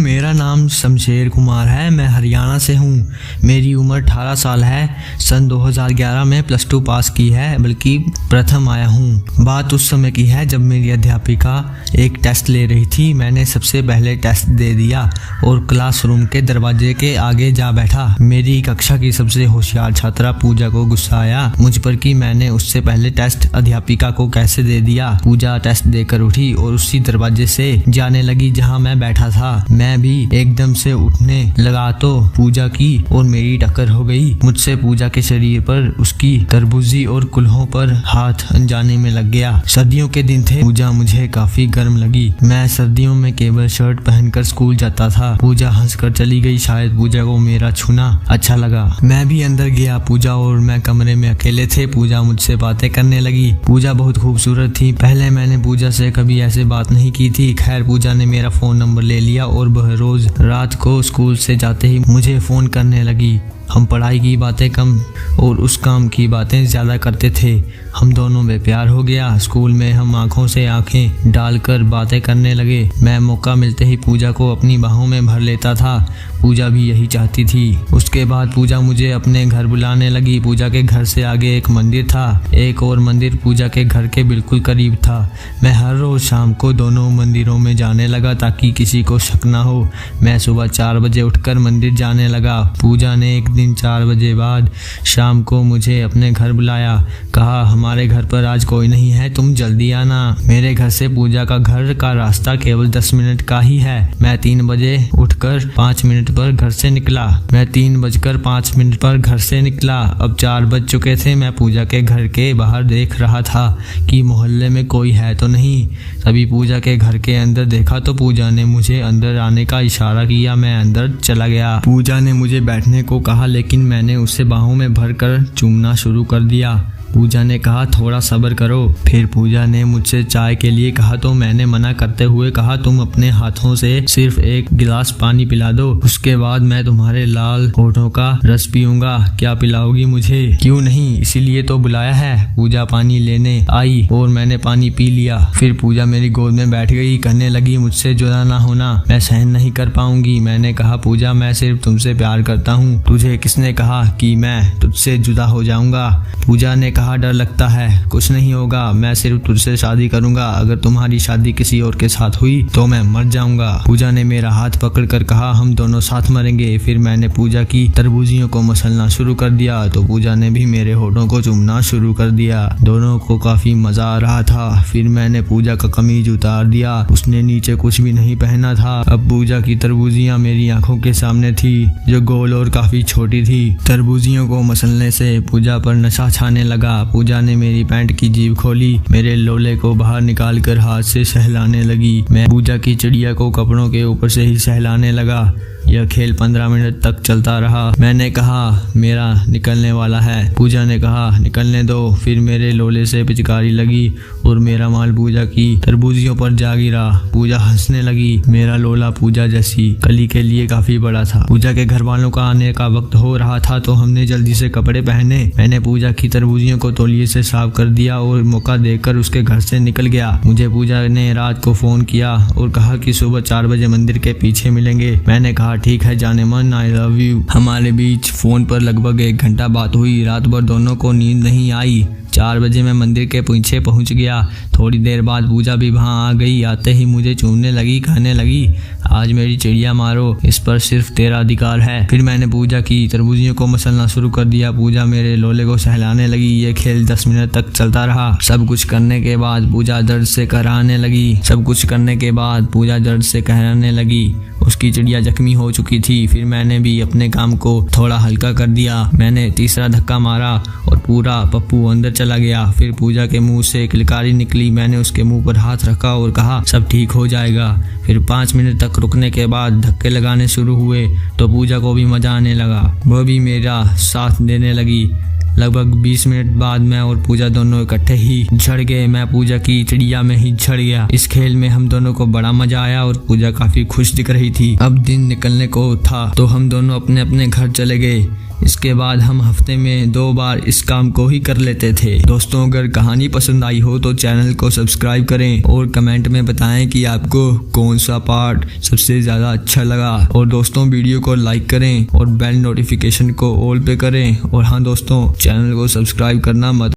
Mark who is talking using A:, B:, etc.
A: मेरा नाम शमशेर कुमार है। मैं हरियाणा से हूँ। मेरी उम्र 18 साल है। सन 2011 में +2 पास की है, बल्कि प्रथम आया हूँ। बात उस समय की है जब मेरी अध्यापिका एक टेस्ट ले रही थी। मैंने सबसे पहले टेस्ट दे दिया और क्लासरूम के दरवाजे के आगे जा बैठा। मेरी कक्षा की सबसे होशियार छात्रा पूजा को गुस्सा आया मुझ पर कि मैंने उससे पहले टेस्ट अध्यापिका को कैसे दे दिया। पूजा टेस्ट देकर उठी और उसी दरवाजे से जाने लगी जहाँ मैं बैठा था। मैं भी एकदम से उठने लगा तो पूजा की और मेरी टक्कर हो गई। मुझसे पूजा के शरीर पर, उसकी तरबूजी और कुल्हों पर हाथ अनजाने में लग गया। सर्दियों के दिन थे। पूजा मुझे काफी गर्म लगी। मैं सर्दियों में केवल शर्ट पहनकर स्कूल जाता था। पूजा हंसकर चली गई। शायद पूजा को मेरा छूना अच्छा लगा। मैं भी अंदर गया। पूजा और मैं कमरे में अकेले थे। पूजा मुझसे बातें करने लगी। पूजा बहुत खूबसूरत थी। पहले मैंने पूजा से कभी ऐसे बात नहीं की थी। खैर, पूजा ने मेरा फोन नंबर ले लिया और वह रोज रात को स्कूल से जाते ही मुझे फोन करने लगी। हम पढ़ाई की बातें कम और उस काम की बातें ज्यादा करते थे। हम दोनों में प्यार हो गया। स्कूल में हम आंखों से आंखें डालकर बातें करने लगे। मैं मौका मिलते ही पूजा को अपनी बाहों में भर लेता था। पूजा भी यही चाहती थी। उसके बाद पूजा मुझे अपने घर बुलाने लगी। पूजा के घर से आगे एक मंदिर था। एक और मंदिर पूजा के घर के बिल्कुल करीब था। मैं हर रोज शाम को दोनों मंदिरों में जाने लगा ताकि किसी को शक ना हो। मैं सुबह 4 बजे उठकर मंदिर जाने लगा। पूजा ने एक दिन 4 बजे बाद शाम को मुझे अपने घर बुलाया। कहा, हमारे घर पर आज कोई नहीं है, तुम जल्दी आना। मेरे घर से पूजा का घर का रास्ता केवल 10 मिनट का ही है। मैं 3 बजे उठकर 5 मिनट पर घर से निकला। मैं 3:05 पर घर से निकला। अब 4 बज चुके थे। मैं पूजा के घर के बाहर देख रहा था कि मोहल्ले में कोई है तो नहीं। तभी पूजा के घर के अंदर देखा तो पूजा ने मुझे अंदर आने का इशारा किया। मैं अंदर चला गया। पूजा ने मुझे बैठने को कहा, लेकिन मैंने उसे बाहों में भरकर चूमना शुरू कर दिया। पूजा ने कहा, थोड़ा सब्र करो। फिर पूजा ने मुझसे चाय के लिए कहा तो मैंने मना करते हुए कहा, तुम अपने हाथों से सिर्फ एक गिलास पानी पिला दो, उसके बाद मैं तुम्हारे लाल होठों का रस पीऊंगा। क्या पिलाओगी मुझे? क्यों नहीं, इसीलिए तो बुलाया है। पूजा पानी लेने आई और मैंने पानी पी लिया। फिर पूजा मेरी गोद में बैठ गई। कहने लगी, मुझसे जुदा ना होना, मैं सहन नहीं कर पाऊंगी। मैंने कहा, पूजा मैं सिर्फ तुमसे प्यार करता हूँ। तुझे किसने कहा कि मैं तुझसे जुदा हो जाऊंगा? पूजा ने कहा, डर लगता है। कुछ नहीं होगा, मैं सिर्फ तुझसे शादी करूंगा। अगर तुम्हारी शादी किसी और के साथ हुई तो मैं मर जाऊंगा। पूजा ने मेरा हाथ पकड़कर कहा, हम दोनों साथ मरेंगे। फिर मैंने पूजा की तरबूजियों को मसलना शुरू कर दिया तो पूजा ने भी मेरे होठों को चूमना शुरू कर दिया। दोनों को काफी मजा आ रहा था। फिर मैंने पूजा का कमीज उतार दिया। उसने नीचे कुछ भी नहीं पहना था। अब पूजा की तरबूजियां मेरी आंखों के सामने थी, जो गोल और काफी छोटी थी। तरबूजियों को मसलने से पूजा पर नशा छाने लगा। पूजा ने मेरी पैंट की जेब खोली, मेरे लोले को बाहर निकालकर हाथ से सहलाने लगी। मैं पूजा की चिड़िया को कपड़ों के ऊपर से ही सहलाने लगा। यह खेल 15 मिनट तक चलता रहा। मैंने कहा, मेरा निकलने वाला है। पूजा ने कहा, निकलने दो। फिर मेरे लोले से पिचकारी लगी और मेरा माल पूजा की तरबूजियों पर जा गिरा। पूजा हंसने लगी। मेरा लोला पूजा जैसी कली के लिए काफी बड़ा था। पूजा के घर वालों का आने का वक्त हो रहा था तो हमने जल्दी से कपड़े पहने। मैंने पूजा की तरबूजियों को तौलिए से साफ कर दिया और मौका देकर उसके घर से निकल गया। मुझे पूजा ने रात को फोन किया और कहा कि सुबह 4 बजे मंदिर के पीछे मिलेंगे। मैंने कहा, ठीक है जाने मन, आई लव यू। हमारे बीच फोन पर लगभग 1 घंटा बात हुई। रात भर दोनों को नींद नहीं आई। 4 बजे मैं मंदिर के पीछे पहुंच गया। थोड़ी देर बाद पूजा भी वहां आ गई। आते ही मुझे चूमने लगी, कहने लगी, आज मेरी चिड़िया मारो, इस पर सिर्फ तेरा अधिकार है। फिर मैंने पूजा की तरबूजियों को मसलना शुरू कर दिया। पूजा मेरे लोले को सहलाने लगी। ये खेल 10 मिनट तक चलता रहा। सब कुछ करने के बाद पूजा दर्द से कहराने लगी। उसकी चिड़िया जख्मी हो चुकी थी। फिर मैंने भी अपने काम को थोड़ा हल्का कर दिया। मैंने तीसरा धक्का मारा और पूरा पप्पू अंदर चला गया। फिर पूजा के मुंह से किलकारी निकली। मैंने उसके मुंह पर हाथ रखा और कहा, सब ठीक हो जाएगा। फिर 5 मिनट तक रुकने के बाद धक्के लगाने शुरू हुए तो पूजा को भी मजा आने लगा। वह भी मेरा साथ देने लगी। लगभग 20 मिनट बाद मैं और पूजा दोनों इकट्ठे ही झड़ गए। मैं पूजा की चिड़िया में ही झड़ गया। इस खेल में हम दोनों को बड़ा मजा आया और पूजा काफी खुश दिख रही थी। अब दिन निकलने को था तो हम दोनों अपने अपने घर चले गए। इसके बाद हम हफ्ते में 2 बार इस काम को ही कर लेते थे। दोस्तों, अगर कहानी पसंद आई हो तो चैनल को सब्सक्राइब करें और कमेंट में बताएं कि आपको कौन सा पार्ट सबसे ज़्यादा अच्छा लगा। और दोस्तों, वीडियो को लाइक करें और बेल नोटिफिकेशन को ऑल पे करें। और हाँ दोस्तों, चैनल को सब्सक्राइब करना मत